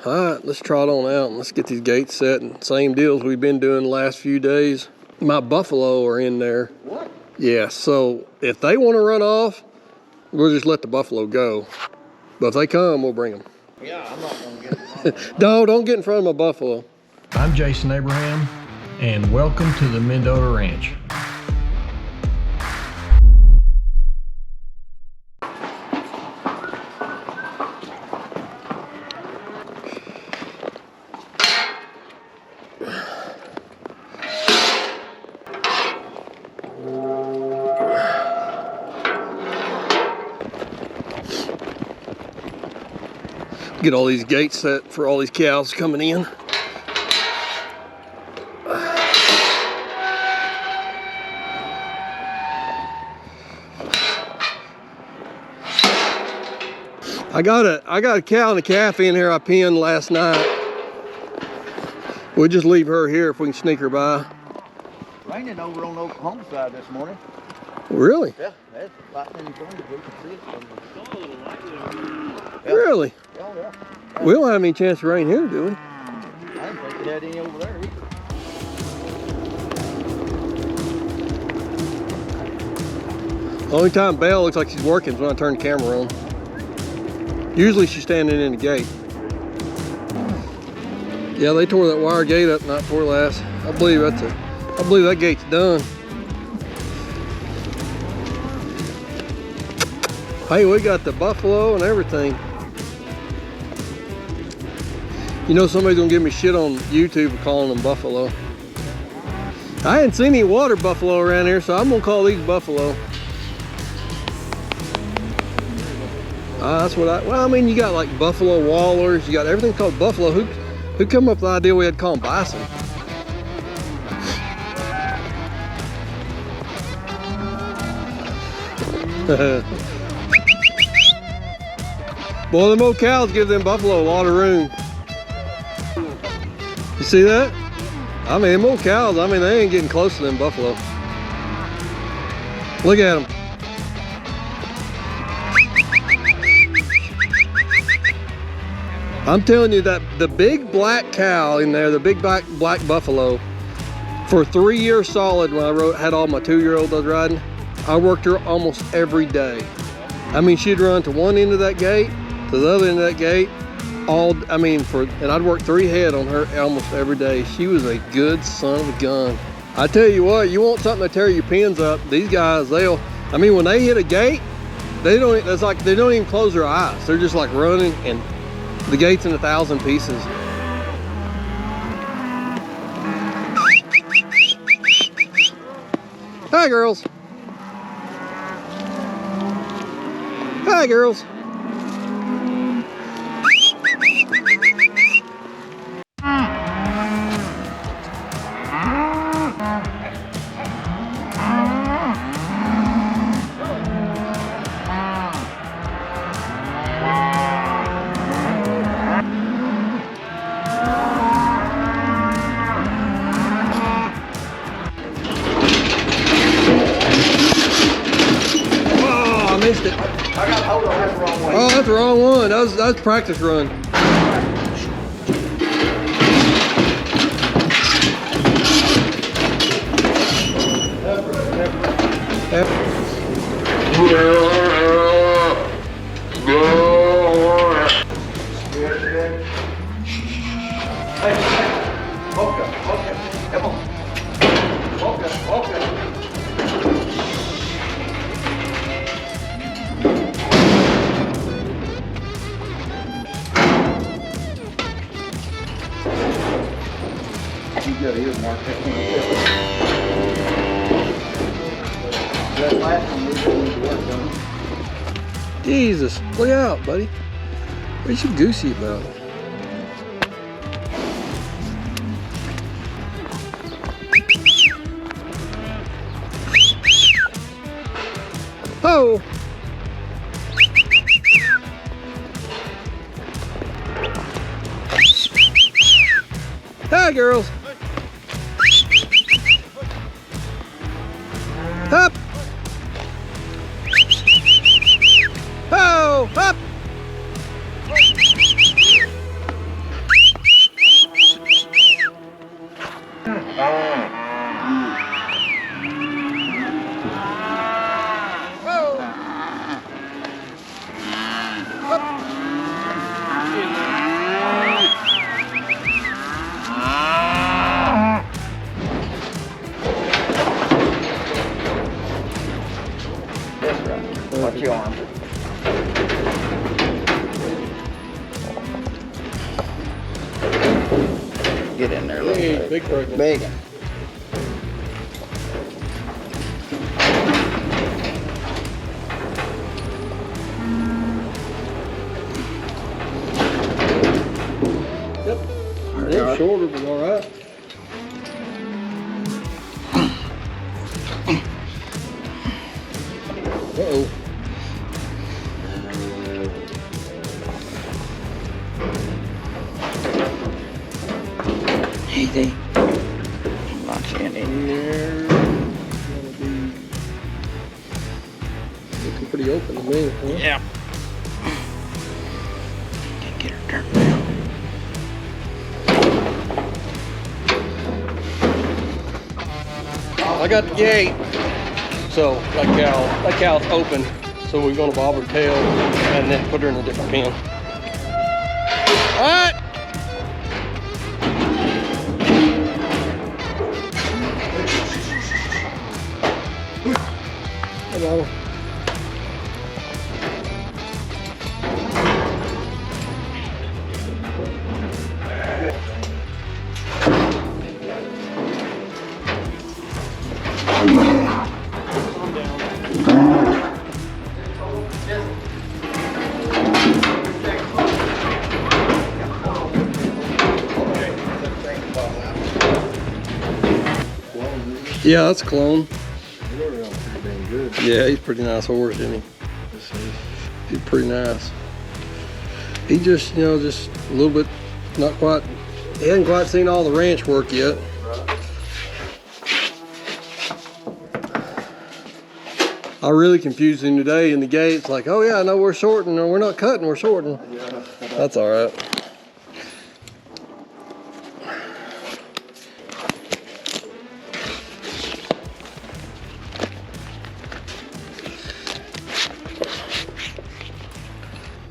Alright, let's trot on out and let's get these gates set, and same deals we've been doing the last few days. My buffalo are in there. What? Yeah, so if they want to run off, we'll just let the buffalo go. But if they come, we'll bring them. Yeah, I'm not gonna get No, don't get in front of my buffalo. I'm Jason Abraham, and welcome to the Mendota Ranch. Get all these gates set for all these cows coming in. I got a cow and a calf in here I pinned last night. We'll just leave her here if we can sneak her by. Raining over on the Oklahoma side this morning. Really? Yeah, that's lightning and thunder. We can see it. Really? Oh, yeah. We don't have any chance of rain here, do we? I didn't think it had any over there either. Only time Belle looks like she's working is when I turn the camera on. Usually she's standing in the gate. Yeah, they tore that wire gate up night before last. I believe that gate's done. Hey, we got the buffalo and everything. You know somebody's gonna give me shit on YouTube for calling them buffalo. I hadn't seen any water buffalo around here, so I'm gonna call these buffalo. That's what well, I mean, you got like buffalo wallers, you got everything called buffalo. Who come up with the idea we had to call them bison? Boy, them old cows give them buffalo a lot of room. You see that? I mean, them old cows, I mean, they ain't getting close to them buffalo. Look at them. I'm telling you that the big black cow in there, the big black buffalo, for 3 years solid when I had all my 2-year-olds I was riding, I worked her almost every day. I mean, she'd run to one end of that gate, to the other end of that gate, and I'd work 3 head on her almost every day. She was a good son of a gun. I tell you what, you want something to tear your pins up, these guys, when they hit a gate, they don't even close their eyes. They're just like running, and the gate's in 1,000 pieces. Hi, girls. Hi, girls. Missed it. I got hold on, that's the wrong way. Oh, that's the wrong one. That was practice run. Okay. Come on. Okay. You got ear mark. That last one was going to work, don't it? Jesus, look out, buddy. What are you goosey about? Oh! Hi, girls. Up. Oh, up. Get in there a little Hey, bit. big pregnant. Big one. Yep. A little shorter, but all right. Uh-oh. Easy. Not seeing it. There's gonna be looking pretty open to me, huh? Yeah. Can't get her turned around. I got the gate. So that cow's open. So we're gonna bob her tail and then put her in a different pen. All right. Hello. Yeah, that's a clone. Yeah, he's a pretty nice horse, isn't he? He's pretty nice. He just, you know, just a little bit, not quite, he hasn't quite seen all the ranch work yet. I really confused him today in the gate. It's like, oh yeah, no, we're sorting, or we're not cutting, we're sorting. That's all right.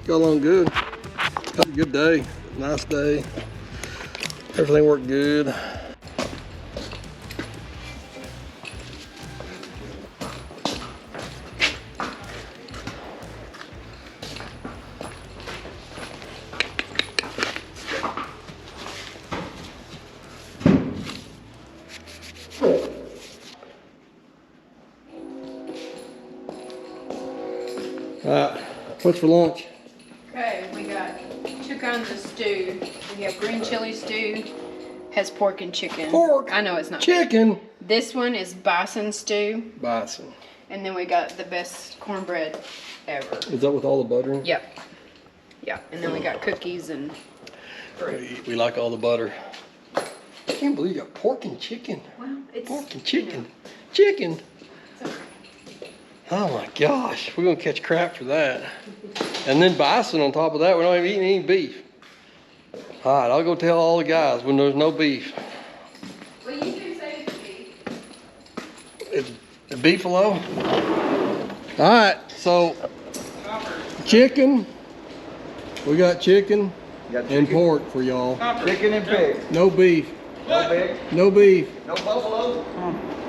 Got along good. Had a good day. Nice day. Everything worked good. What's for lunch? Okay, we got 2 kinds of stew. We have green chili stew, has pork and chicken. Pork. I know it's not. Chicken. This one is bison stew, Bison. and then we got the best cornbread ever. Is that with all the butter? Yep. Yeah, and then we got cookies and fruit. We like all the butter. I can't believe you got pork and chicken. Well, it's Pork and chicken. Chicken. It's okay. Oh my gosh, we're gonna catch crap for that. And then bison on top of that. We're not even eating any beef. All right, I'll go tell all the guys when there's no beef. Well, you can say it's beef. It's the beefalo. All right, so chicken. We got chicken and pork for y'all. Chicken and pig. No beef. No pig. No beef. No buffalo.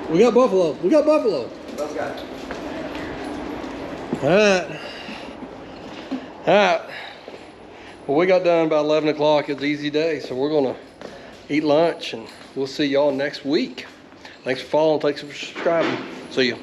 We got buffalo. We got buffalo. Both got it. All right. All right. Well, we got done by 11 o'clock. It's an easy day, so we're gonna eat lunch, and we'll see y'all next week. Thanks for following. Thanks for subscribing. See you.